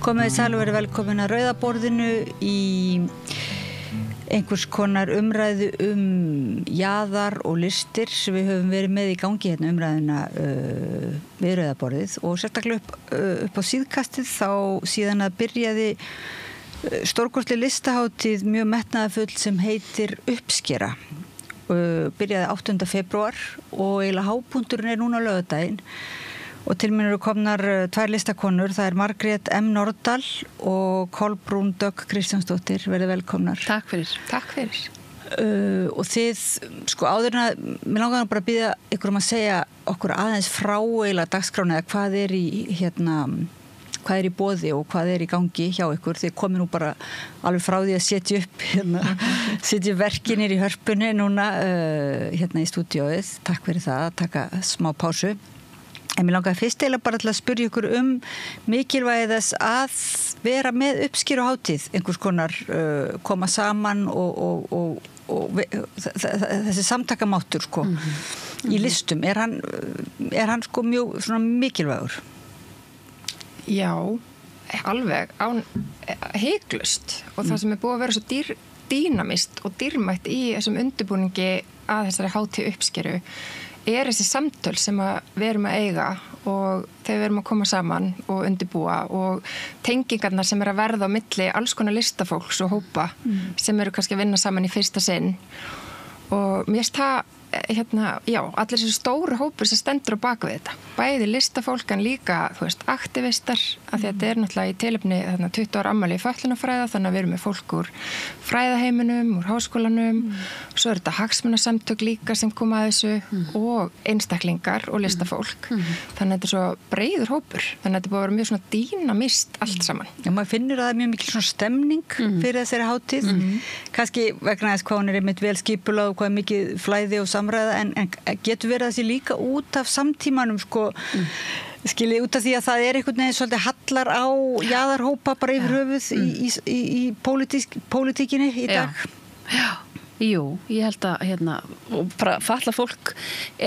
Komið sæl og verið velkomin að Rauða borðinu í einhvers konar umræðu jaðar og listir sem við höfum verið með í gangi hérna umræðuna við Rauða borðið og sérstaklega upp á síðkastið þá síðan að byrjaði stórkostleg listahátíð mjög metnaðarfull sem heitir Uppskera. Byrjaði 8. febrúar og eiginlega hápunkturinn núna á laugardaginn. Og til mín eru komnar tvær listakonur, það Margrét M. Nordahl og Kolbrún Dögg Kristjánsdóttir, verið velkomnar. Takk fyrir. Takk fyrir. Og þið, sko áður en að, mér langar bara að biðja ykkur að segja okkur aðeins frá eiginlega dagskrána eða hvað er í boði og hvað er í gangi hjá ykkur. Þið komið nú bara alveg frá því að setja upp setja verkinir í hörpunni núna hérna í stúdíóið. Takk fyrir það, að taka smá pásu. En mér langaði fyrst eiginlega bara til að spyrja ykkur mikilvægi þess að vera með uppskeruhátíð, einhvers konar koma saman og þessi samtakamáttur sko í listum. Er hann sko mjög svona mikilvægur? Já, alveg hiklaust og það sem búið að vera svo dýnamist og dýrmætt í þessum undirbúningi að þessari hátíð uppskeru þessi samtöl sem við erum að eiga og þegar við erum að koma saman og undirbúa og tengingarnar sem að verða á milli alls konar listafólks og hópa sem eru kannski að vinna saman í fyrsta sinn og mér finnst það allir þessi stóru hópur sem stendur á bak við þetta. Bæði listafólk en líka, aktivistar af því að þetta náttúrulega í tilefni 20 ára afmæli í fötlunarfræða þannig að við erum með fólk úr fræðaheiminum, úr háskólanum svo þetta hagsmunasamtök líka sem koma að þessu og einstaklingar og listafólk. Þannig að þetta svo breiður hópur. Þannig að þetta búið að vera mjög svona dýnamist allt saman. Já, maður finnur að það mjög mikil svona stemning fyrir þessari hátíð. Kannski vegna þess hvað hún einmitt vel skipulögð og hvað mikið flæði og samræða en getur verið þessi líka út af samtímanum sko skiljið út af því að það einhvern veginn svolítið hallar á jaðarhópa bara yfir höfuð í pólitíkinni í dag. Já. Jú, ég held að og bara fatlað fólk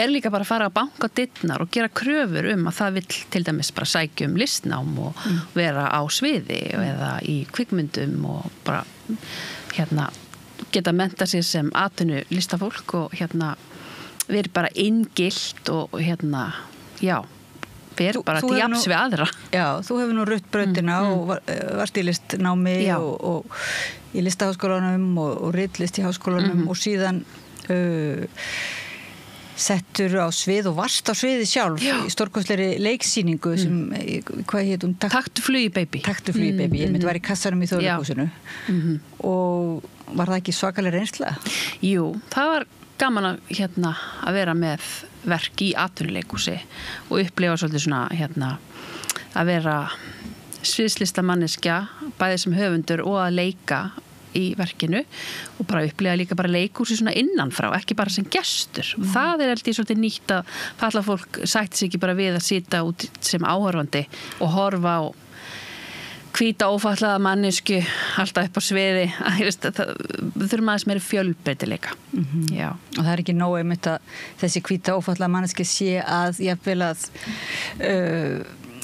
líka bara að fara að banka dyrnar og gera kröfur að það vill til dæmis bara sækja listnám og vera á sviði eða í kvikmyndum og bara geta menta sig sem atvinnu listafólk og verið bara inngilt og verið bara til jafns við aðra. Já, þú hefur nú rutt brautina og varst í listnámi og í listaháskólanum og ritlist í háskólanum og síðan settur á svið og varst á sviði sjálf í stórkostlegri leiksýningu sem, hvað hét hún? Taktu flugi baby. Taktu flugi baby, ég var í kassanum í Þjóðleikhúsinu og var það ekki svakaleg reynsla? Jú, það var gaman að vera með verk í atvinnuleikhúsi og upplifa svolítið svona að vera sviðslistamanneskja bæði sem höfundur og að leika í verkinu og bara upplifa líka bara leikhúsi svona innanfrá, ekki bara sem gestur og það held ég svolítið nýtt að fatlað fólk sætti sig ekki bara við að sita út sem áhorfandi og horfa á hvíta ófatlaða mannesku alltaf upp á sviði við þurfum aðeins meiri fjölbreytileika. Já. Og það ekki nóg einmitt að þessi hvíta ófatlaða manneski sé að jafnvel að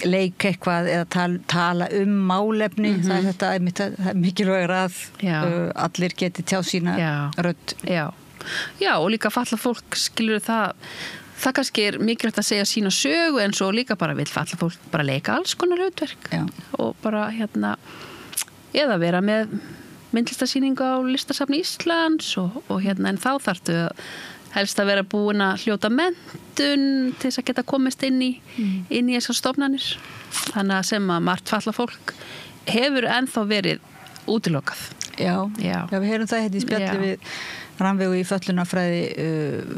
leika eitthvað eða tala málefni það er mikilvægur að allir geti tjá sína rödd. Já, og líka fatlað fólk skilur það kannski mikilvægt að segja sína sögu en svo líka bara vill fatlað fólk bara leika alls konar hlutverk og bara eða vera með myndlistarsýningu á Listasafni Íslands og en þá þarftu helst að vera búin að hljóta menntun til þess að geta komist inn í þessar stofnanir þannig að sem að margt fatlað fólk hefur ennþá verið útilokað. Já, við heyrum það í spjalli við Rannveigu í fötlunarfræði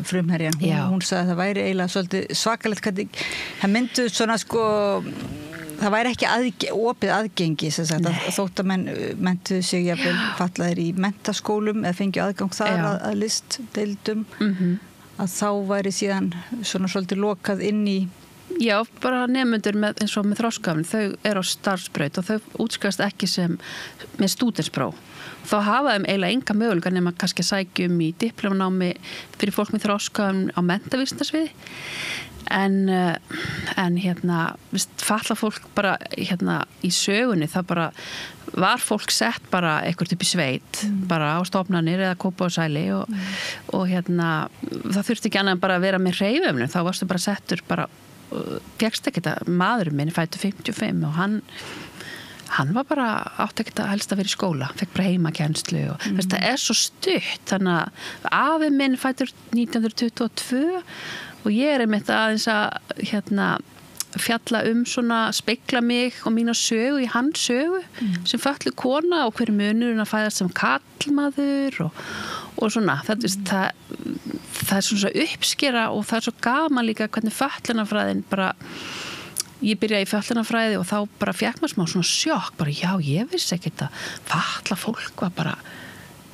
frumherjan. Hún sagði að það væri eiginlega svolítið svakalegt hvernig það mynduð svona sko það væri ekki opið aðgengi sem sagt að þótt að menn mentuðu sig jafnvel fatlaðir í menntaskólum eða fengju aðgang þar að listdeildum að þá væri síðan svona svolítið lokað inn í Já, bara nemendur eins og með þroskahömlun, þau eru á starfsbraut og þau útskrifast ekki sem með stúdentspróf. Þá hafa þeim eiginlega enga möguleika nema kannski að sækja í diplómnámi fyrir fólk með þroskahömlun á menntavísindasviði. En fatlað fólk bara í sögunni, það bara var fólk sett bara eitthvað upp í sveit, bara á stofnanir eða Kópavogssæli og það þurfti ekki annað en bara að vera með hreyfihömlun, þá varstu bara settur bara, fékkst ekki þetta, maðurinn minn fæddur 55 og hann var bara átti ekki að helst að vera í skóla, fekk bara heimakennslu og það svo stutt, þannig að afi minn fæddur 1922 og ég einmitt aðeins að fjalla svona, spegla mig og mína sögu í hans sögu sem fötluð kona og hver munurinn að fæðast sem karlmaður og svona, það er svona uppskera og það er svo gaman líka hvernig fötlunarfræðin bara, ég byrjaði í fötlunarfræði og þá bara fékk maður smá svona sjokk, bara já, ég vissi ekki að fatlað fólk var bara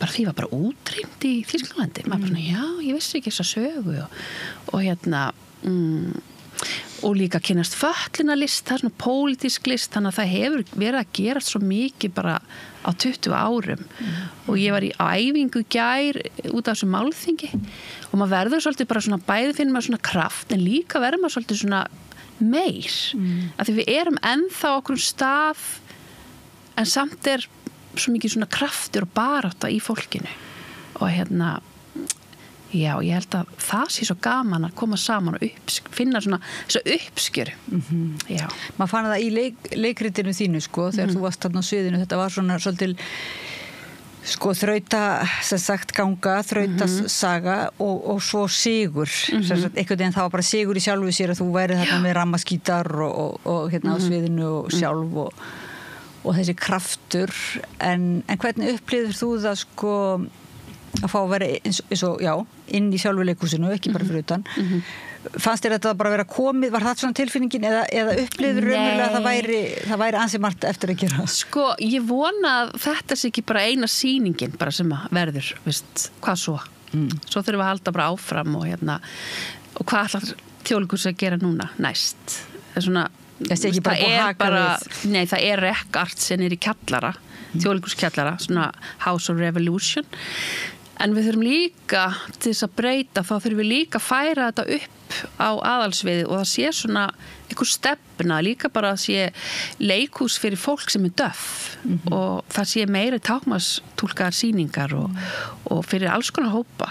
því var bara útrýmt í Þýskalandi, maður bara svona, já, ég vissi ekki þessa sögu og og líka kynnast fötlunarlist, það er svona pólitísk list, þannig að það hefur verið að gerast svo mikið bara á 20 árum og ég var á æfingu í gær út af þessu málþingi og maður verður svolítið bara svona, bæði finnir maður svona kraft en líka verður maður svolítið svona meir, af því við erum ennþá okkur stað en samt er svo mikið svona kraftur og barátta í fólkinu og já, ég held að það sé svo gaman að koma saman og finna svona þessu uppskjöru. Já. Maður fann það í leikritinu þínu, sko, þegar þú varst þarna á sviðinu, þetta var svona svolítil, sko, þrautasaga og svo sigur. Einhvern veginn það var bara sigur í sjálfu sér að þú værið þarna með rammaskítar og á sviðinu og sjálf og þessi kraftur. En hvernig upplifir þú það, sko, að fá að vera eins og, já, inn í sjálfu leikhúsinu, ekki bara fyrir utan. Fannst þér þetta bara vera komið, var það svona tilfinningin eða upplifður raunverulega að það væri ansi margt eftir að gera? Sko, ég vona að þetta sé ekki bara eina sýningin bara sem að verður, veist, hvað svo? Svo þurfum við að halda bara áfram og og hvað ætlar Þjóðleikhúsið að gera núna næst? Það er svona, það er rekkart sem í kjallara, Þjóðleikhúskjallara, svona House of Revolution. En við þurfum líka til þess að breyta, þá þurfum við líka að færa þetta upp á aðalsviði og það sé svona einhver stefna, líka bara að sé leikhús fyrir fólk sem er döff og það sé meiri táknmálstúlkaðar sýningar og fyrir alls konar hópa.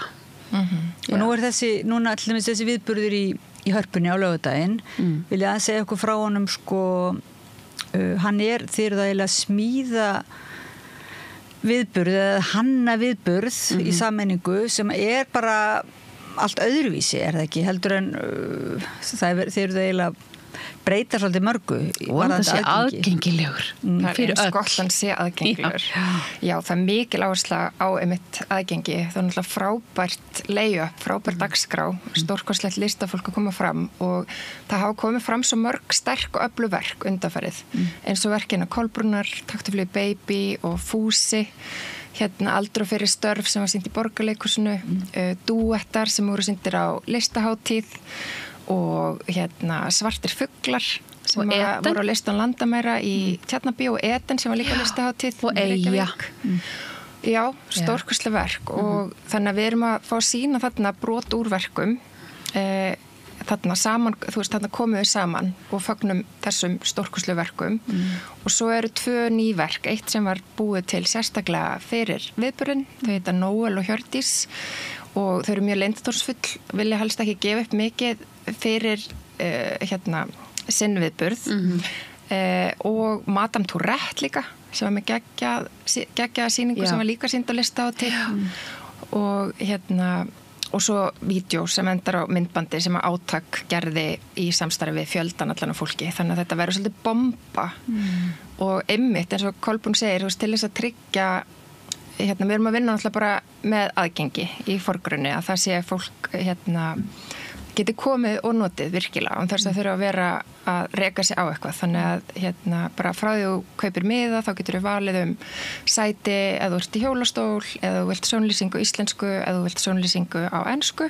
Og nú er núna til dæmis þessi viðburður í Hörpunni á laugardaginn. Vil ég að segja okkur frá honum, sko, hann þið eru það eiginlega smíða viðburð eða hanna viðburð í sammenningu sem er bara allt öðruvísi, er það ekki? Heldur en þið eru það eiginlega breyta svolítið mörgu. Og það sé aðgengilegur. Það er Skotland sé aðgengilegur. Já, það er mikil áhersla á einmitt aðgengi. Það er náttúrulega frábært layup, frábært dagskrá, stórkostlegt listafólk að koma fram og það hafa komið fram svo mörg sterk og öflug verk undanfarið. Eins og verkinu Kolbrúnar, Taktaflug Baby og Fúsi. Aldur og fyrir störf sem var sýnt í Borgarleikhúsinu, dúettar sem voru sýndir á listahátíð og Svartir fuglar sem voru á listan landamæra í Tjarnarbíó og Eden sem var líka listahátíð og Eyja. Já, stórkostleg verk og þannig að við erum að fá að sýna þarna brot úr verkum þarna saman, þú veist, þarna komum við saman og fagnum þessum stórkostleg verkum og svo eru 2 ný verk, eitt sem var búið til sérstaklega fyrir viðburðinn, þau heita Nóel og Hjördís og þau eru mjög leyndardómsfull, vilja helst ekki gefa upp mikið fyrir sinn viðburð og Madame Tourette líka sem var með geggjaða sýningu sem var líka sýnd á listahátíð og svo vídeó sem endar á myndbandi sem að átak gerði í samstarfi við fjöldan allan af fólki, þannig að þetta verður svolítið bomba og einmitt eins og Kolbrún segir, til þess að tryggja við erum að vinna náttúrulega bara með aðgengi í forgrunni að það sé fólk geti komið og notið virkilega og þess að þurfa að vera að reka sig á eitthvað þannig að bara frá því þú kaupir miða þá getur þú valið sæti eða þú ert í hjólastól eða þú vilt sjónlýsingu íslensku eða þú vilt sjónlýsingu á ensku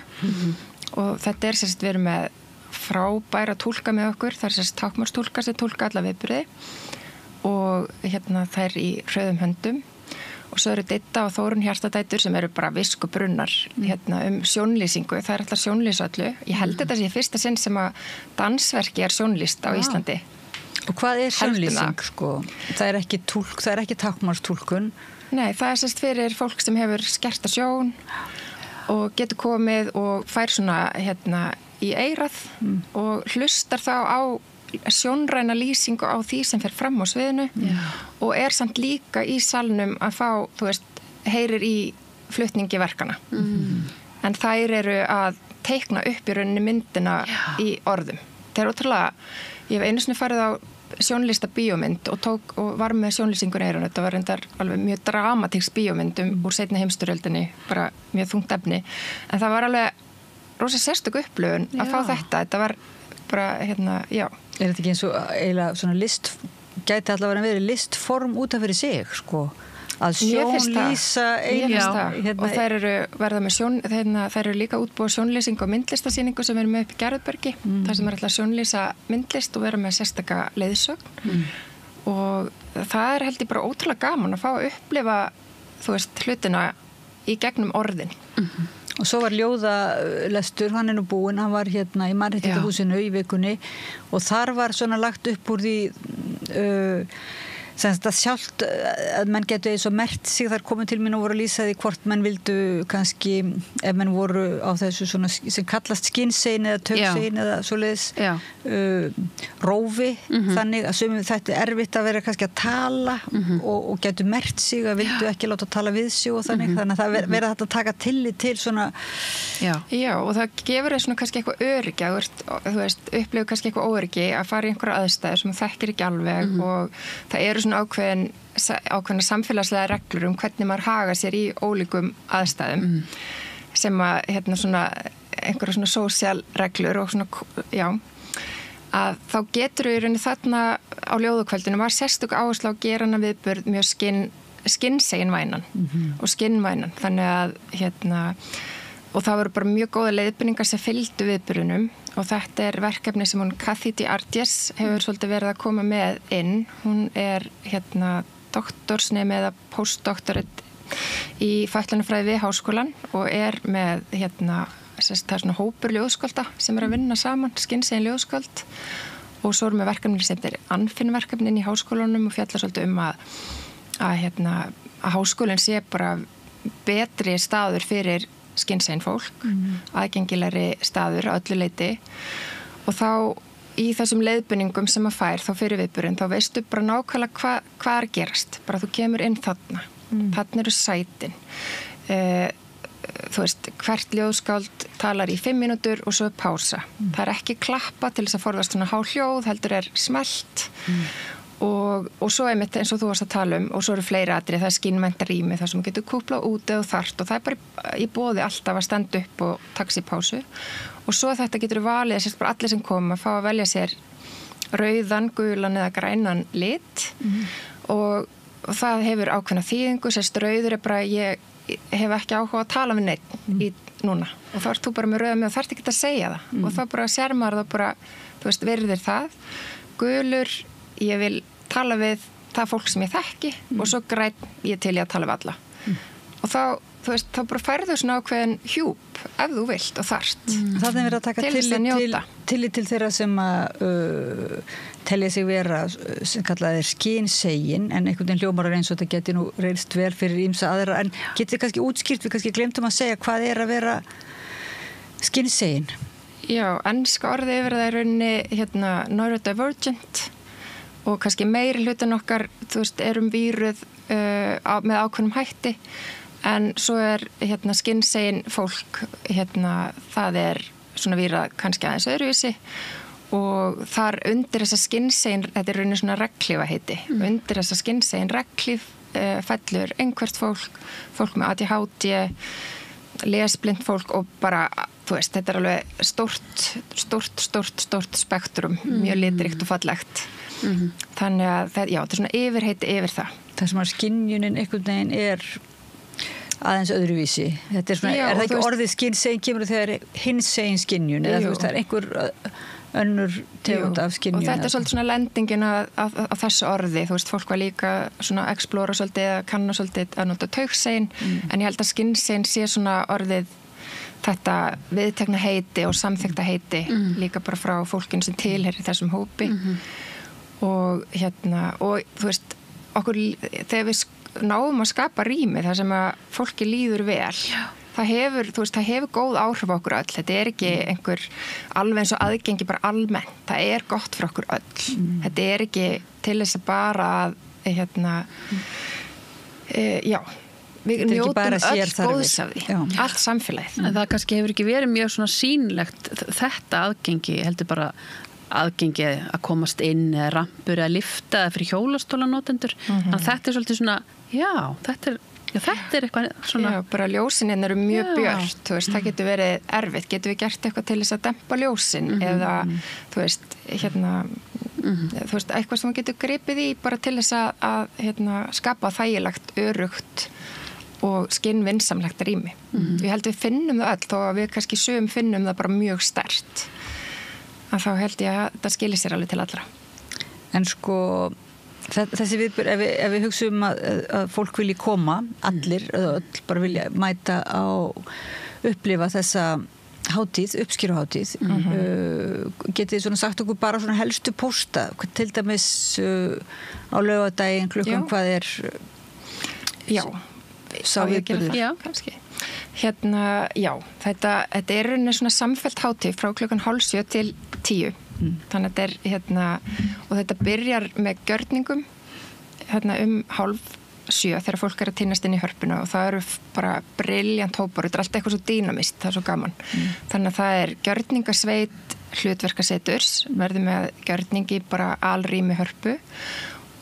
og þetta sérst við erum með frábær að túlka með okkur, það sérst tákmálstúlkar sem túlka alla viðburði og þær í rauðum höndum og svo eru Ditta og Þórunn Hjartardætur sem eru bara viskubrunnar sjónlýsingu, það alltaf sjónlýsa öllu. Ég held þetta sé fyrsta sinn sem að dansverki sjónlýst á Íslandi. Og hvað sjónlýsing sko? Það ekki tákmálstúlkun? Nei, það sérst fyrir fólk sem hefur skerta sjón og getur komið og fær svona í eyrað og hlustar þá á sjónræna lýsingu á því sem fer fram á sviðinu og samt líka í salnum að fá, heyrir í flutningi verkana. En þær eru að teikna upp í rauninni myndina í orðum. Það ótrúlega, ég hef einu sinni farið á sjónlista bíómynd og var með sjónlýsingur í eyrun. Þetta var reyndar alveg mjög dramatísk bíómynd úr seinni heimsstyrjöldinni, bara mjög þungt efni. En það var alveg rosa sérstök upplifun að fá þetta. Þetta var bara, já. Er þetta ekki eins og eiginlega svona gæti allavega verið listform út af fyrir sig, sko? Að sjónlýsa og þær verða með þær eru líka útbúið sjónlýsing og myndlistasýningu sem með upp í Gerðubergi, þar sem alltaf sjónlýsa myndlist og vera með sérstaka leiðsögn og það held ég bara ótrúlega gaman að fá að upplifa hlutina í gegnum orðin. Og svo var ljóðalestur, hann nú búinn, hann var í Mannréttindahúsinu í vikunni og þar var svona lagt upp úr því sem þetta sjálft að menn getur eins og merkt sig, þar komið til mín og voru að lýsa því hvort menn vildu kannski, ef menn voru á þessu svona sem kallast skynsegin eða taugsegin eða svoleiðis rófi, þannig að sumum þetta erfitt að vera kannski að tala og getur merkt sig að vildu ekki láta að tala við sig og þannig að það vera þetta að taka tillit til svona Já, og það gefur þess svona kannski eitthvað öryggi, upplifir kannski eitthvað óöryggi að fara í einhverja aðstæður sem það þekkir ekki alveg og það eru svona ákveðna samfélagslega reglur hvernig maður haga sér í ólíkum aðstæðum sem að svona einhverja svona sósíalreglur og svona, að þá getur í rauninni þarna á ljóðakvöldinu var sérstök áhersla á að gera hana viðburð mjög skinnsegin vænan og skinnvænan, þannig að og það voru bara mjög góða leiðbeiningar sem fylgdu viðburðunum og þetta verkefni sem hún Kathy D'Ardies hefur svolítið verið að koma með inn. Hún doktorsnemi eða postdoktorate í fötlunarfræði við háskólan og með það svona hópur ljóðskálda sem að vinna saman, skinnsegin ljóðskáld og svo með verkefni sem Anfinn-verkefnin í háskólanum og fjallar svolítið að háskólinn sé bara betri staður fyrir skinnsegin fólk, aðgengilegri staður á öllu leyti og þá í þessum leiðbeiningum sem að fær þá fyrir viðburðin, þá veistu bara nákvæmlega hvað gerast, bara þú kemur inn þarna eru sætin hvert ljóðskáld talar í 5 mínútur og svo pása það ekki klappa til þess að forðast svona há hljóð, heldur smellt og svo einmitt eins og þú varst að tala og svo eru fleiri atriði, það skinnmennta rými þar sem þú getur kúplað út eða þarft og það bara í boði alltaf að standa upp og taka sér pásu og svo þetta getur valið að bara allir sem koma fá að velja sér rauðan, gulan eða grænan lit og það hefur ákveðna þýðingu, rauður bara ég hef ekki áhuga að tala við neitt í núna og þá ert þú bara með rauða með og þarft ekki að segja það og þá bara sér maður það bara verðir það, gulur ég vil tala við það fólk sem ég þekki og svo græn ég til ég að tala við alla og þá bara færðu svona ákveðin hjúp ef þú vilt og þarft Það er verið að taka tillit til þeirra sem að telja sig vera sem kallaðir skynsegin en einhvern veginn hljómar eins og þetta geti nú reynst vel fyrir ýmsa aðra en getið kannski útskýrt, við kannski glemtum að segja hvað að vera skynsegin Já, enska orðið yfir það í rauninni neurodivergent og kannski meiri hlutin okkar erum víruð með ákveðnum hætti en svo skinnsegin fólk það svona vírað kannski aðeins öðruvísi og þar undir þessa skinnsegin þetta rauninni svona regnhlífa heiti undir þessa skinnsegin regnhlíf fellur einhvert fólk með ADHD lesblind fólk og bara þetta alveg stórt spektrum mjög litríkt og fallegt þannig að þetta er svona yfirheiti yfir það sem að skynjunin einhvern veginn aðeins öðruvísi. Þetta svona, Já, það ekki orðið skynsegin kemur þegar hinsegin skynjun eða þú veist, það einhver önnur tegund af skynjun. Og þetta svolítið svona lendingin á þessu orði, þú veist, fólk var líka svona explora svolítið eða kanna svolítið að nota taugsegin, en ég held að skynsegin sé svona orðið þetta viðtekna heiti og samþykta heiti líka bara frá fólkinu sem tilheyrir þessum hópi og og þú veist, okkur, þegar við náum að skapa rými þar sem að fólki líður vel, það hefur góð áhrif á okkur öll, þetta ekki einhver alveg eins og aðgengi bara almennt, það gott fyrir okkur öll, þetta ekki til þess að bara að við njótum öll góðs af því, allt samfélagið. En það kannski hefur ekki verið mjög svona sýnilegt þetta aðgengi, heldur bara aðgengi að komast inn eða rampur eða lifta eða fyrir hjólastólanótendur. Þannig að þetta svolítið svona, þetta er eitthvað svona... Já, bara ljósin eru mjög björt, þú veist, það getur verið erfitt, getur við gert eitthvað til þess að dempa ljósin eða, þú veist, þú veist, eitthvað sem getur gripið í bara til þess að skapa þægilegt, örugt og skinnvinsamlegt rými. Ég held við finnum það öll, þó að við kannski finnum það bara mjög sterkt. Að þá held ég að það skilir sér alveg til allra. En sko, þessi viðbur, ef við hugsaum að fólk vilji koma, allir, eða öll, bara vilja mæta á upplifa þessa hátíð, uppskeruhátíð, getið þið svona sagt okkur bara svona helstu pósta, til dæmis á laugardaginn klukkan hvað Já. Sá viðburður. Já, kannski. Þetta rauninni svona samfellt hátíð frá klukkan 6:30 til 10. Þannig að þetta og þetta byrjar með gjörningum 6:30 þegar fólk að tínast inn í hörpuna og það eru bara brilljant hópar, þetta allt eitthvað svo dýnamist, það svo gaman. Þannig að það gjörningasveit hlutverkaseturs, verður með gjörningi bara alrými hörpu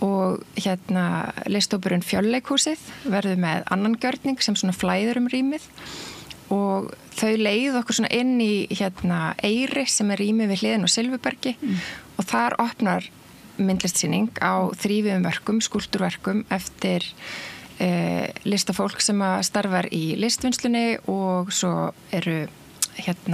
og listhópurinn Fjölleikhúsið verður með annan gjörning sem svona flæður rýmið og þau leið okkur svona inn í Eyri sem rými við hliðin á Silfubergi og þar opnar myndlistsýning á þrívíðum verkum, skúlptúrverkum eftir listafólk sem starfar í listvinnslunni og svo eru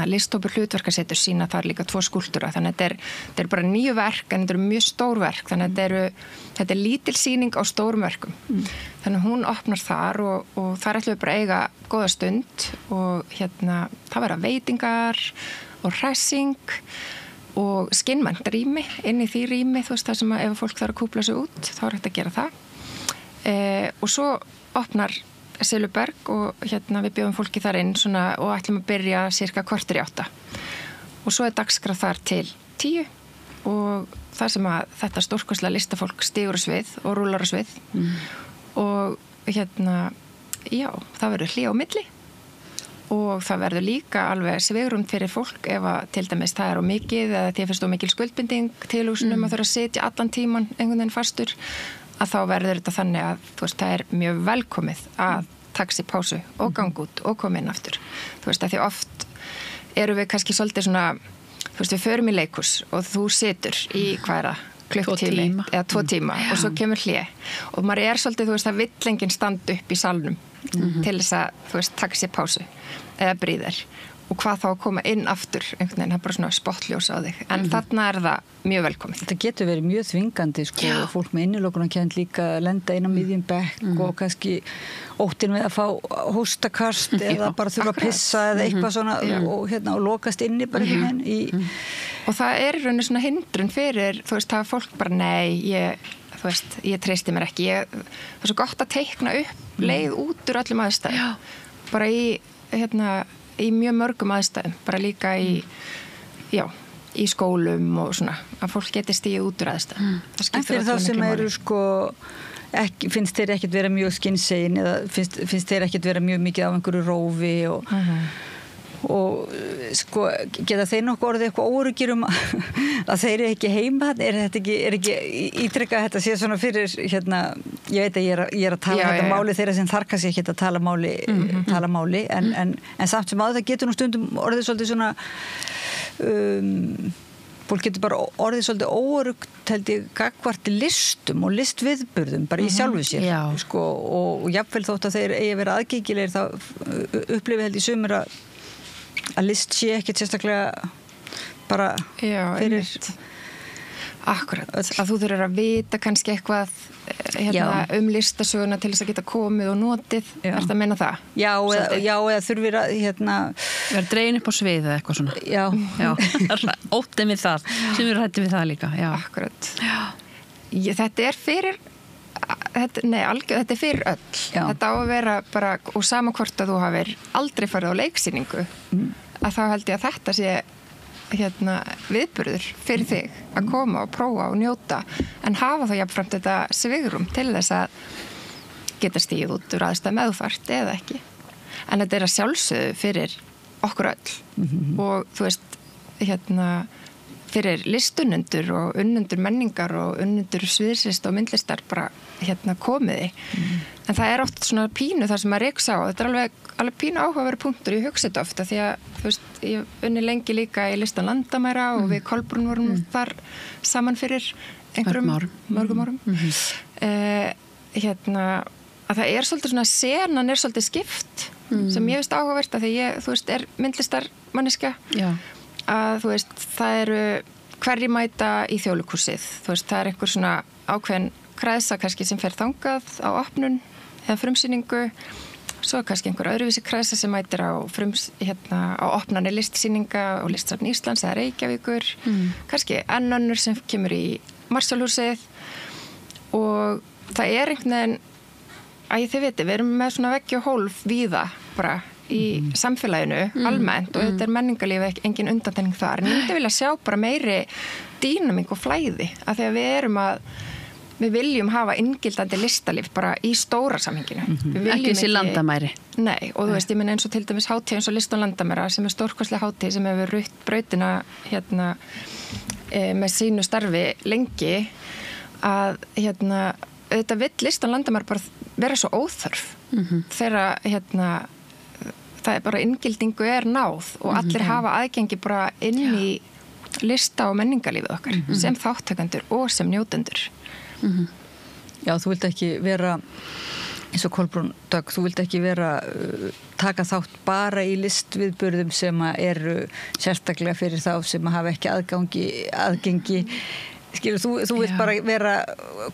listhópur hlutverkasetur sína þar líka 2 skúlptúra, þannig að þetta er bara 9 verk en þetta eru mjög stór verk, þannig að þetta er lítil sýning á stórum verkum. Þannig að hún opnar þar og þar ætlum við bara að eiga góða stund og það verða veitingar og hressing og skinnmænt rými, inn í því rými, þú veist það sem að ef fólk þarf að kúpla sig út, þá hægt að gera það. Og svo opnar Silfuberg og við bjóðum fólki þar inn svona, og ætlum að byrja cirka 7:45 og svo dagskrá þar til 10 og það sem að þetta stórkostlega listafólk stígur á svið og rúlar á svið og það verður hlé á milli og það verður líka alveg svigrum fyrir fólk ef að til dæmis það er á mikið eða því að finnst á mikil skuldbinding tilhugsunum að þurfa að sitja allan tíman einhvern veginn fastur, að þá verður þetta þannig að þú veist, það er mjög velkomið að taka sér pásu og ganga út og koma inn aftur. Þú veist, að því oft erum við kannski svolítið svona, þú veist, við förum í leikhús og þú situr í klukktími eða 2 tíma og svo kemur hlé og maður svolítið, þú veist, að vill enginn standa upp í salnum til þess að, þú veist, taka sér pásu eða bríðir og hvað þá að koma inn aftur einhvern veginn, það er bara svona spottljós á þig en þarna er það mjög velkomið. Þetta getur verið mjög þvingandi sko, fólk með innilokunarkennd líka lenda inn á miðjum bekk og kannski óttin við að fá hóstakast eða bara þurfa að pissa eða eitthvað svona og lokast inni bara og það er í rauninni svona hindrun fyrir, þú veist, það er fólk bara ég treysti mér ekki, það er svo gott að teikna upp leið út úr öllum aðstæðum bara í mjög mörgum aðstæðum, bara líka í skólum og svona, að fólk geti stíð út úr aðstæðum. En fyrir þá sem eru sko, finnst þeir ekkert vera mjög skynsegin eða finnst þeir ekkert vera mjög mikið á einhverju rófi og sko, geta þeir nokkuð orðið eitthvað óöruggir að þeir eru ekki heima, er ekki ítrekka þetta sé svona fyrir ég veit að ég er að tala þetta máli þeirra sem þar kannski ekki að tala máli en samt sem að það getur nú stundum orðið svolítið svona fólk getur bara orðið svolítið óöruggt, held ég, gagnvart listum og listviðburðum bara í sjálfu sér, sko, og jafnvel þótt að þeir eigi að vera aðgengilegir þá upplifi held ég sumir að list sé ekkert sérstaklega bara fyrir Akkurat, að þú þurfir að vita kannski eitthvað listasöguna til þess að geta komið og notið, ertu að meina það? Já, eða þurfir að vera dregin upp á svið eða eitthvað svona. Já. Óttið við það, sem við hættum við það líka. Já. Akkurat. Þetta er fyrir þetta er fyrir öll. Þetta á að vera bara, og sama hvort að þú hafir aldrei farið á leiksýningu, að þá held ég að þetta sé viðburður fyrir þig að koma og prófa og njóta, en hafa þá jafnframt þetta svigrum til þess að geta stíð út úr aðstæðum eða þú þarft eða ekki. En þetta er að sjálfsögðu fyrir okkur öll og þú veist, fyrir listunnendur og unnendur menningar og unnendur sviðslist og myndlistar bara komiði. En það er oft svona pínu þar sem maður reyks á. Þetta er alveg pínu áhugaverður punktur, ég hugsa þetta ofta því að þú veist, ég unni lengi líka í listan landamæra og við Kolbrún vorum þar saman fyrir mörgum árum. Að það er svolítið svona, senan er svolítið skipt sem ég veist áhugavert að því ég, þú veist, er myndlistarmanniska. Að þú veist, það eru hverjir mæta í Þjóðleikhúsið, þú veist, það er einhver svona ákveðin kræsa kannski sem fer þangað á opnun eða frumsýningu, svo kannski einhver öðruvísi kræsa sem mætir á á opnani listsýninga og listsafn Íslands eða Reykjavíkur, kannski enn önnur sem kemur í Marshallhúsið, og það er einhvern veginn, þið viti, við erum með svona veggi og hólf víða bara í samfélaginu almennt og þetta er menningarlífi engin undantekning þar, en ég myndi vilja sjá bara meiri dýnamík og flæði, af því að við viljum hafa inngildandi listalíf bara í stóra samhenginu. Ekki þessi landamæri. Nei, og þú veist, ég minna eins og til dæmis hátíð eins og listan landamæra sem er stórkostleg hátíð sem hefur rutt brautina með sínu starfi lengi, að auðvitað vill listan landamæra bara vera svo óþörf þegar það er bara inngildingu er náð og allir hafa aðgengi bara inn í lista og menningarlífið okkar sem þátttakendur og sem njótendur. Já, þú vilt ekki vera eins og Kolbrún Dögg, þú vilt ekki vera taka þátt bara í listviðburðum sem eru sérstaklega fyrir þá sem hafa ekki aðgengi skilur, þú vilt bara vera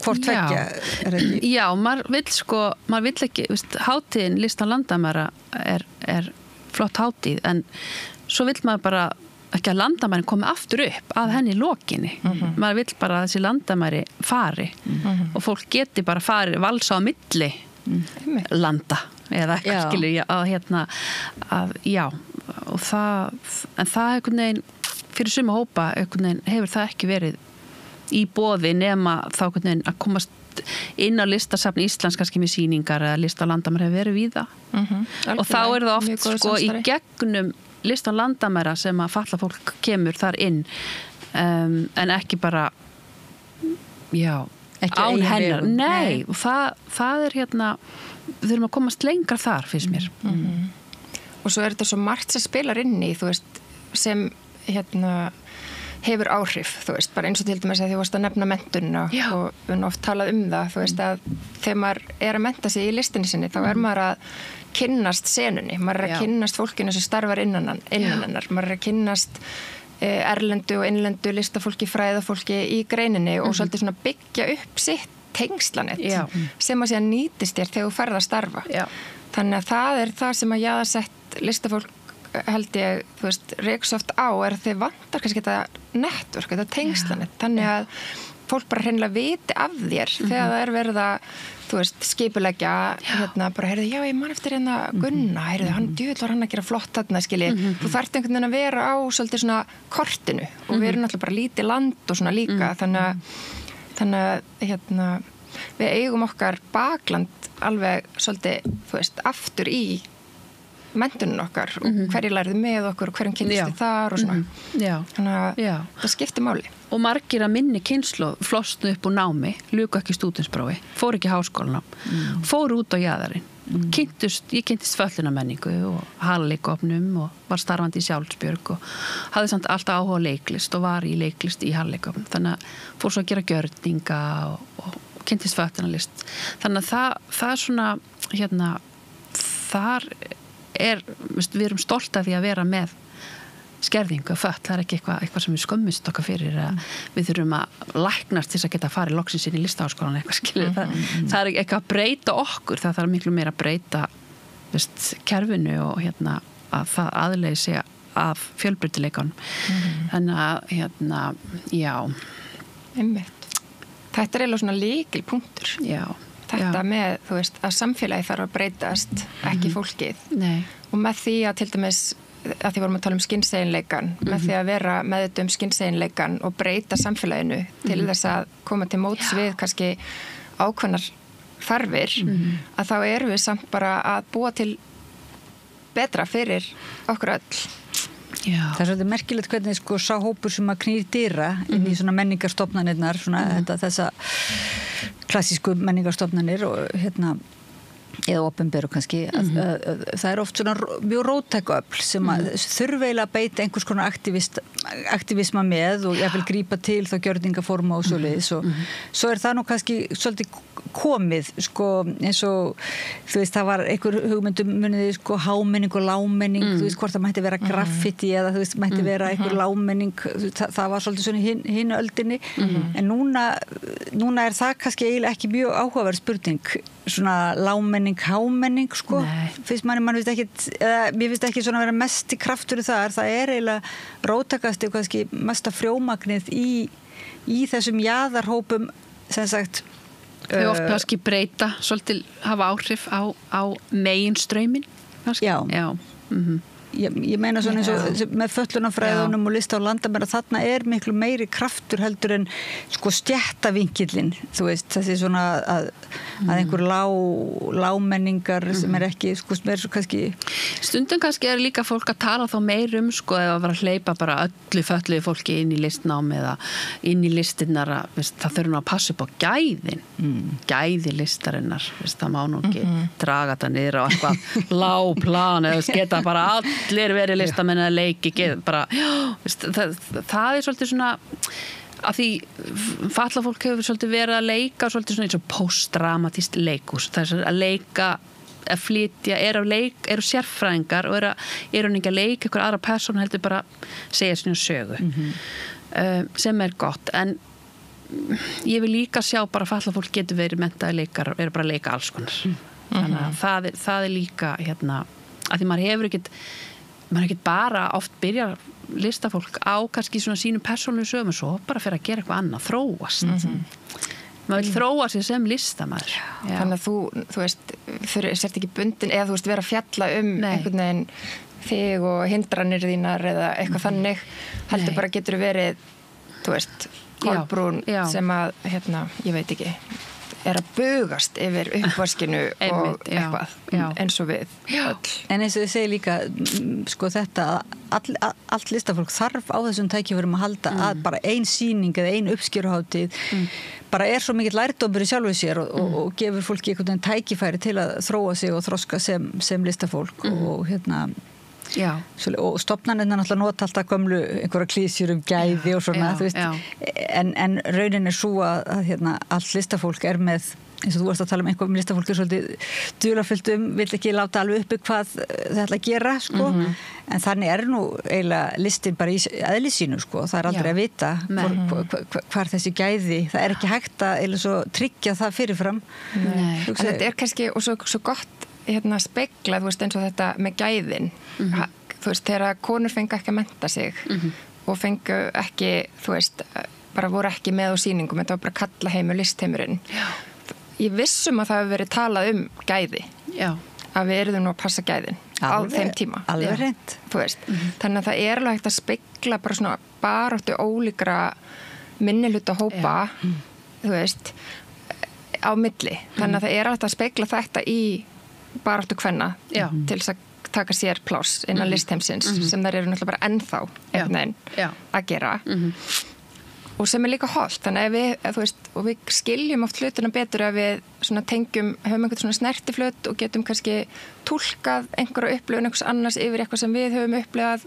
hvort tveggja, er ekki? Já, maður vill ekki, hátíðin listan landamæra er flott hátíð, en svo vill maður bara ekki að landamærin komi aftur upp að henni lokinni. Maður vill bara að þessi landamæri fari og fólk geti bara fari valsa á milli landa eða ekki, skilur ég, að og en það einhvern veginn fyrir suma hópa einhvern veginn hefur það ekki verið í boði nema þá einhvern veginn að komast inn á listasafn Íslands kannski með sýningar eða lista landamæri hefur verið víða og þá er það oft sko í gegnum listan landamæra sem að falla fólk kemur þar inn en ekki bara ekki án hennar. Nei, og það er við þurfum að komast lengra þar finnst mér. Og svo er þetta svo margt sem spilar inn í, þú veist, sem hefur áhrif, þú veist, bara eins og til dæmis að því varst að nefna mentunina og við erum oft talað það, þú veist, að þegar maður er að mennta sig í listinni sinni, þá er maður að kynnast senunni, maður er að kynnast fólkinu sem starfar innan hennar, maður er að kynnast erlendu og innlendu listafólki, fræðafólki í greininni og svolítið svona byggja upp sitt tengslanett sem að síðan nýtist þér þegar þú ferð að starfa. Þannig að það er það sem að jaðarsett listafólk held ég, þú veist, reyks oft á er að þið vantar kannski þetta network, þetta tengslanett, þannig að fólk bara hreinlega viti af þér þegar það er verið að, þú veist, skipuleggja bara, heyrðu, já, ég man eftir Gunna, heyrðu, hann djúðlar hann að gera flott þarna, skilji, þú þarft einhvern veginn að vera á svolítið svona kortinu og við erum náttúrulega bara lítið land og svona líka þannig að við eigum okkar bakland alveg svolítið, þú veist, aftur í mentunum okkar og hverju lærðu með okkur og hverjum kynnist þið þar og svona. Þannig að það skiptir máli. Og margir að minni kynslóð flosnu upp úr námi, luku ekki stúdentsprófi, fóru ekki háskólanám, fóru út á jaðarinn ég kynntist föllunarmenningu og halleikofnum og var starfandi í Sjálfsbjörg og hafði samt alltaf áhuga á leiklist og var í leiklist í halleikofnum, þannig að fór svo að gera gjörninga og kynntist föllunarlist, þannig að það er svona þar við erum stolt af því að vera með skerðingu og föll, það er ekki eitthvað sem við skömmumst okkar fyrir að við þurfum að læknast til þess að geta að fara loksins inn í listaháskólann eitthvað skilur, það er eitthvað að breyta okkur, það þarf miklu meira að breyta kerfinu og að það aðlegi sig af fjölbreytileikanum þannig að já einmitt, þetta er eiginlega svona lykilpunktur þetta með, þú veist, að samfélagi þarf að breytast ekki fólkið. Nei. Og með því að til dæmis að því vorum að tala um skynseginleikan með því að vera meðvituð skynseginleikan og breyta samfélaginu til þess að koma til móts við kannski ákveðnar þarfir að þá erum við samt bara að búa til betra fyrir okkur öll. Já. Það er svolítið merkilegt hvernig sá hópur sem að knýr dyra inn í svona menningarstofnanirnar, þessa klassísku menningarstofnanir og eða opinberu kannski, það er oft svona mjög róttækuöfl sem að þurfa eiginlega að beita einhvers konar aktivisma með og jafnvel grípa til þá gjörningaforma og svoleiðis og svo er það nú kannski svolítið komið, eins og þú veist, það var einhver hugmyndum muniði hámenning og lámenning, þú veist hvort það mætti vera graffiti eða þú veist, mætti vera einhver lámenning, það var svolítið svona hinu öldinni, en núna er það kannski eiginlega ekki mjög áhugaverð spurning, svona lámenning, hámenning, finnst mann finnst ekkit, eða mér finnst ekki svona vera mest í kraftur það er eiginlega róttakast og kannski mesta frjómagnið í þessum jaðarhópum sem sagt þau oft kannski breyta, svolítið hafa áhrif á meginstraumin kannski. Já. Ég meina svona eins og með föllunarfræðunum og lista á landamæra, þarna er miklu meiri kraftur heldur en stjættavinkillinn, þú veist, þessi svona að einhver lámenningar sem er ekki, sem er svo kannski stundum kannski er líka fólk að tala þá meir eða að vera að hleypa bara öllu fölluðu fólki inn í listnám eða inn í listinnar, það þurfa að passa upp á gæði listarinnar, það má nú ekki draga það niður á eitthvað lágplan eða geta bara allir verið listamenn að leiki bara, það er svolítið svona að því fatlað fólk hefur svolítið verið að leika svolítið svona eins og postdramatist leikhús, það er að leika að flytja, eru sérfræðingar og eru ekki að leika ykkur aðra persónu heldur bara segja sinni sögu sem er gott, en ég vil líka sjá bara fatlað fólk getur verið menntaði leikar og eru bara að leika alls konar þannig að það er líka að því maður hefur ekkert bara oft byrja listafólk á kannski svona sínum persónulegu sögum svo bara fyrir að gera eitthvað annað, þróast maður vil þróa sig sem listamaður. Þannig að þú veist, sért ekki bundin eða þú veist vera að fjalla einhvern veginn þig og hindranir þínar eða eitthvað þannig, heldur bara getur verið, þú veist, Kolbrún sem að, ég veit ekki er að bugast yfir uppvaskinu og eitthvað eins og við öll. En eins og þið segir líka þetta allt listafólk þarf á þessum tækifærum að halda að bara ein sýning eða ein uppskeruhátíð bara er svo mikill lærdómur í sjálfu sér og gefur fólki einhvern veginn tækifæri til að þróa sig og þroska sem listafólk og og stofnanirnar náttúrulega nota alltaf gömlu einhverja klísjur gæði og svona þú veist, en raunin er svo að allt listafólk er með, eins og þú varst að tala einhver listafólk er svolítið dularfullt vill ekki láta alveg uppi hvað það ætla að gera en þannig er nú eiginlega listin bara í eðli sínu það er aldrei að vita hvar þessi gæði, það er ekki hægt að svo tryggja það fyrirfram. En þetta er kannski og svo gott spegla, þú veist, eins og þetta með gæðin þú veist, þegar konur fengu ekki að mennta sig og fengu ekki, þú veist, bara voru ekki með á sýningum, þetta var bara kalla heimur listheimurinn. Ég vissum að það hefur verið talað gæði að við erum nú að passa gæðin á þeim tíma. Alveg hreint. Þú veist, þannig að það er alveg hægt að spegla bara svona baráttu ólíkra minnihluta hópa þú veist, á milli. Þannig að það er alveg að spegla þetta í baráttu kvenna til þess að taka sér pláss innan listheimsins sem þær eru náttúrulega bara ennþá að gera og og sem líka hollt, þannig að við skiljum oft hlutina betur að við svona tengjum, höfum einhvern svona snertiflut og getum kannski túlkað einhverja upplifun einhvers annars yfir eitthvað sem við höfum upplifað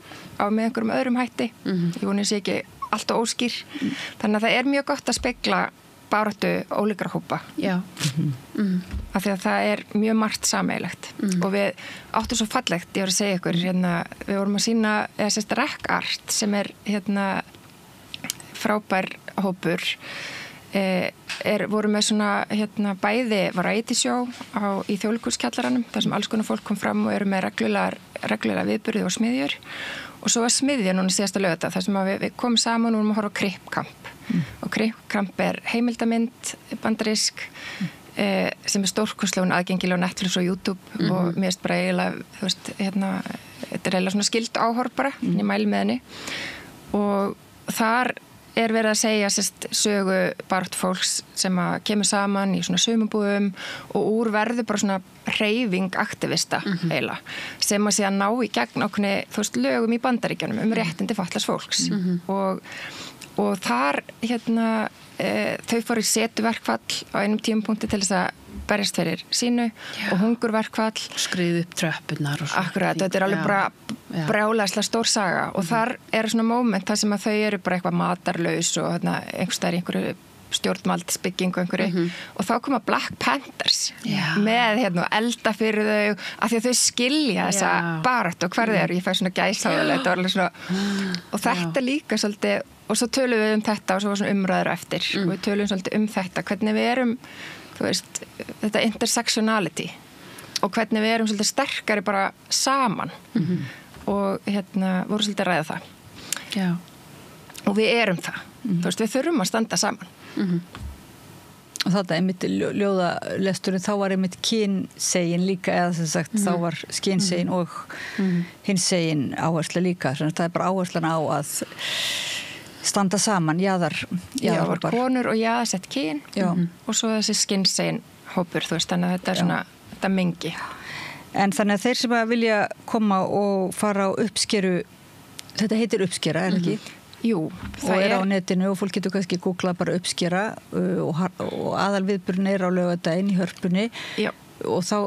með einhverjum öðrum hætti. Ég voni sé ekki alltaf óskýr. Þannig að það er mjög gott að spegla baráttu ólíkra hópa. Já. Af því að það er mjög margt sameiginlegt og við áttum svo fallegt, ég var að segja ykkur, við vorum að sýna REC-art sem er frábær hópur, voru með svona bæði variety show í Þjóðleikhúskjallaranum, þar sem alls konar fólk kom fram og eru með reglulega viðburði og smiðjur, og svo var smiðja núna síðasta laugardag, þar sem við komum saman og vorum að horfa á Krippkamp, og Krippkamp er heimildamynd bandarísk sem er stórkostlega aðgengileg á Netflix og YouTube og mér finnst bara eiginlega, þetta er eiginlega svona skildu áhorf bara, ég mæli með henni, og þar er verið að segja sögu baráttu fólks sem að kemur saman í svona sumarbúðum og úr verður bara svona hreyfing aktivista eiginlega, sem að sé að ná í gegn ákveðni, lögum í Bandaríkjunum réttindi fatlaðs fólks og þar þau fóru í setuverkfall á einum tímapunkti til þess að berjast fyrir sínu og hungurverkfall, skriðu upp tröppunar og akkurat, þetta er alveg bara brjálæðislega stór saga og þar er svona moment þar sem að þau eru bara eitthvað matarlaus og einhvers staðar í einhverju stjórnvaldsbyggingu einhverju og þá koma Black Panthers með elda fyrir þau af því að þau skilja þessa baráttu og hver þau eru, ég fæ svona gæsahúðlega og þetta líka svolítið, og svo tölum við þetta og svo var svona umræður eftir og við tölum svolítið þetta, hvernig við erum þetta intersectionality og hvernig við erum svolítið sterkari bara saman og voru svolítið að ræða það og við erum það við þurfum að standa saman og þetta einmitt ljóðalesturinn, þá var einmitt kynsegin líka, eða sem sagt þá var skynsegin og hinsegin áhersla líka, þannig að það er bara áherslan á að standa saman, var konur og jaðarsett kyn og svo þessi skynsegin hópur, þannig að þetta er svona þetta mengi. En þannig að þeir sem að vilja koma og fara á uppskeru, þetta heitir uppskera, er ekki? Jú, það er á netinu og fólk getur kannski googlað bara uppskera og aðalviðburinn er á laugardaginn í Hörpunni og þá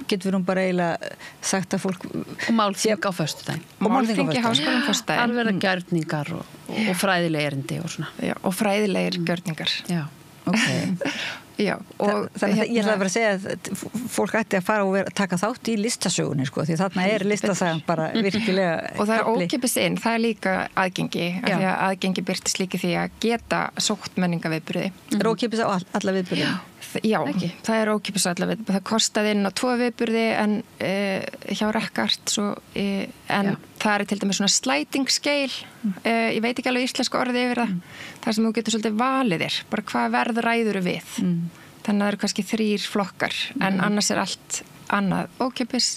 getur við nú bara eiginlega sagt að fólk og málþing á föstudaginn og málþing í háskólanum föstudaginn alveg að gjörningar og fræðileg erindi og svona og fræðilegir gjörningar og ég ætla að vera að segja að fólk ætti að fara og taka þátt í listasögunni því þarna er listasagan bara virkilega og það er ókeypis inn, það er líka aðgengi af því að aðgengi birtist líka því að geta sótt menningaviðburði. Er ókeypis á alla viðburði? Já, það er ókeypis á alla viðburði. Það kostaði inn á 2 viðburði en hjá REC-art en það er til dæmis svona sliding scale ég veit ekki alveg íslensku orðið yfir það sem þú getur svolítið valið þér bara hvað verð ræður við þannig að það eru kannski 3 flokkar en annars er allt annað ókeypis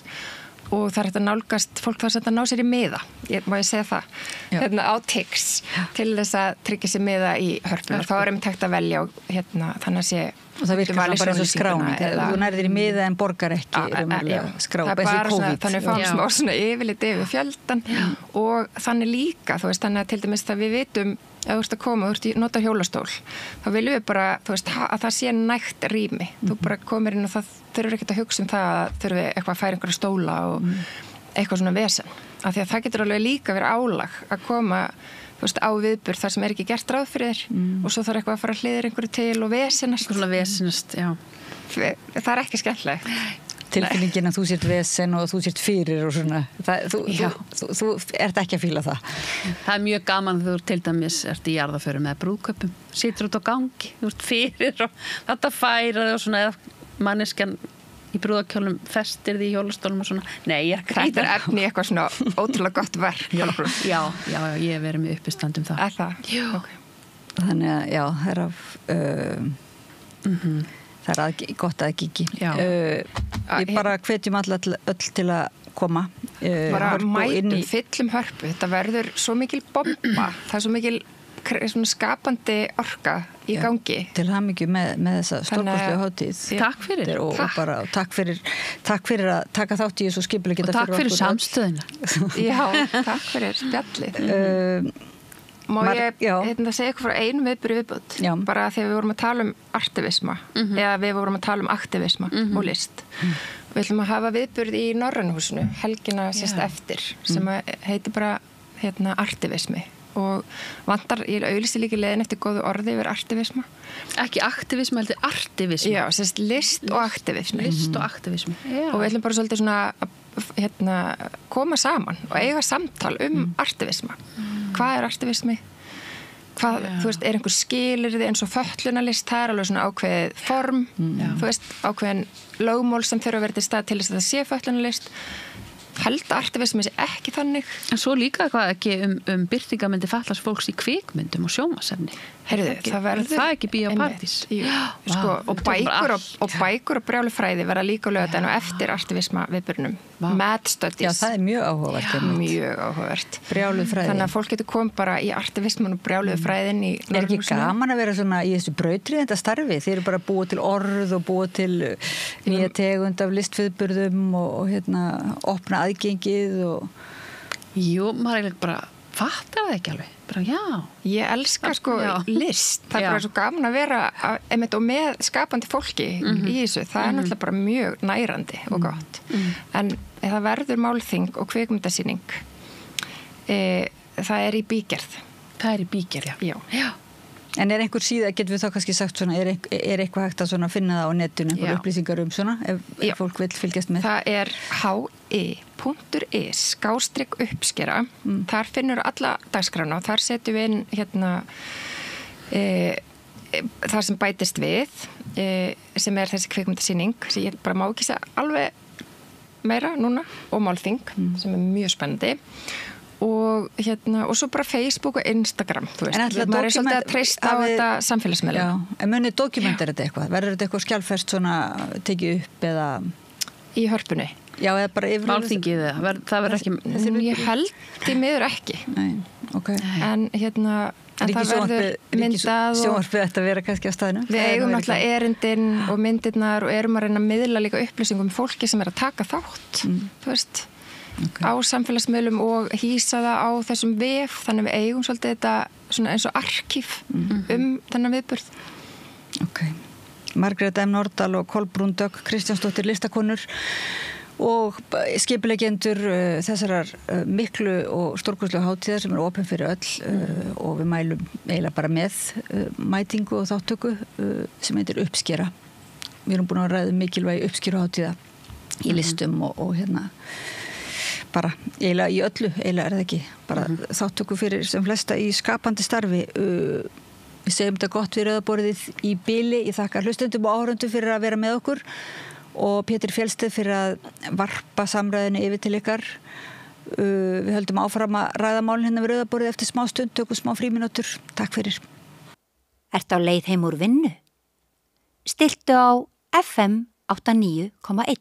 og það er hægt að nálgast fólk þarf að ná sér í miða, má ég segja það á Tix til þess að tryggja sér miða í Hörpunni og þá er hægt að velja og þannig að sé og það virkar bara eins og skráning þú nærðir í miða en borgar ekki skrá, það er bara svona, þannig fáum smá svona yfirlit yfir fjöldan og þannig líka, þannig að til dæmis það við vitum ef þú ert að koma, þú ert að nota hjólastól þá viljum við bara, að það sé nægt rými, þú bara komir inn og það þurfur ekkert að hugsa það að þurfum við eitthvað að færa einhverja stóla og eitthvað svona vesen, af því að það getur alveg líka verið álag að koma á viðburð þar sem er ekki gert ráð fyrir þér og svo þarf eitthvað að fara að hliðra einhverju til og vesenast það er ekki skemmtilegt tilfinningin að þú sért vesen og þú sért fyrir og svona þú ert ekki að fíla það er mjög gaman þegar þú til dæmis ert í jarðaföru með brúðköpum situr út á gangi, þú ert fyrir og þetta færa og svona eða manneskjan í brúðakjólum festir því í hjólastólum og svona þetta er efni eitthvað svona ótrúlega gott verk já, ég hef verið með uppistandum það þannig að það er það er gott aðgengi við bara hvetjum öll til að koma bara mætum fyllum Hörpu þetta verður svo mikil bomba það er svo mikil skapandi orka í gangi til hamingju með þessa stórkostlegu hátíð takk fyrir og takk fyrir að taka þátt í þessu skipulegginda og takk fyrir samstöðina já, takk fyrir spjallið Má ég segja eitthvað frá einu viðbútt bara þegar við vorum að tala um artivisma eða við vorum að tala um aktivisma og list. Við ætlum að hafa viðburð í Norrænuhúsinu helgina sérst eftir sem heitir bara artivismi og vantar, ég auglýsti líka leiðin eftir góðu orði yfir artivisma. Ekki aktivismi, heldur artivismi. Já, sérst list og aktivismi. List og aktivismi. Og við ætlum bara svolítið svona koma saman og eiga samtal artivisma. Hvað artivismi? Hvað, þú veist, einhver skilyrði eins og fötlunarlist, það alveg svona ákveðið form, þú veist, ákveðin lögmál sem þurfa að vera til stað til þess að það sé fötlunarlist. Held artivismi sé ekki þannig. En svo líka eitthvað ekki birtingamyndi fallast fólks í kvikmyndum og sjónvarpsefni. Heyrðu, það ekki Bíó Paradís. Sko, og bækur og brjálufræði verða líka á laugardaginn og eftir artivisma viðburðinum. Mad Studies. Já, það mjög áhugavert. Mjög áhugavert. Brjálufræði. Þannig að fólk getur komið bara í artivisman og brjálufræðin í Norrænuhúsinu. Er ekki gaman að vera svona í þessu brautriðenda starfi? Þeir eru bara búið til orð og búið til nýja tegund af listviðburðum og opna aðgengið og... Jú, maður bara fattar það ekki alveg. Bara, já. Ég elska list. Það bara svo gaman að vera og með skapandi fólki í þessu. Það náttúrulega bara mjög nærandi og gott. En það verður málþing og kvikmyndasýning. Það í bígerð. Það í bígerð, já. En einhver síða, getum við þá kannski sagt svona, er eitthvað hægt að finna það á netinu, einhver upplýsingar svona, ef fólk vil fylgjast með? Það hi.is/uppskera. Þar finnur alla dagskrána og þar setjum við inn þar sem bætist við, sem þessi kvikmyndasýning, sem ég bara má ekki segja alveg meira núna, og málþing, sem mjög spennandi. Og svo bara Facebook og Instagram, þú veist. Maður svolítið að treysta á þetta samfélagsmiðla. Já, en munið dokumentar þetta eitthvað? Verður þetta eitthvað skjálfest svona tekið upp eða... Í hörpunni? Já, eða bara yfir... Málþingið, það verður ekki... Ég held í miður ekki. Nei, ok. En það verður myndað og... Sjónvarpið ætti að vera kannski á staðinu. Við eigum náttúrulega erindin og myndirnar og erum að reyna að miðla líka upplýsingum fólki sem að taka þátt, þú veist. Á samfélagsmiðlum og hýsa það á þessum vef, þannig við eigum svolítið þetta svona eins og arkíf þennan viðburð. Ok. Margrét M. Nordahl og Kolbrún Dögg Kristjánsdóttir listakonur og skipuleggjendur þessarar miklu og stórkostlegu hátíðar sem opin fyrir öll og við mælum eiginlega bara með mætingu og þáttöku sem heitir Uppskera. Við erum búin að ræða mikilvægi uppskeru hátíða í listum og bara eiginlega í öllu, eiginlega er það ekki bara þáttöku fyrir sem flesta í skapandi starfi. Við segjum þetta gott við rauðaborðið í bili. Ég þakka hlustendum og áhorfendum fyrir að vera með okkur og Pétur Fjellsteð fyrir að varpa samræðinu yfir til ykkar. Við höldum áfram að ræða málin við rauðaborðið eftir smá stund, tökum smá frímínútur. Takk fyrir. Ertu á leið heim úr vinnu? Stilltu á FM 89,1.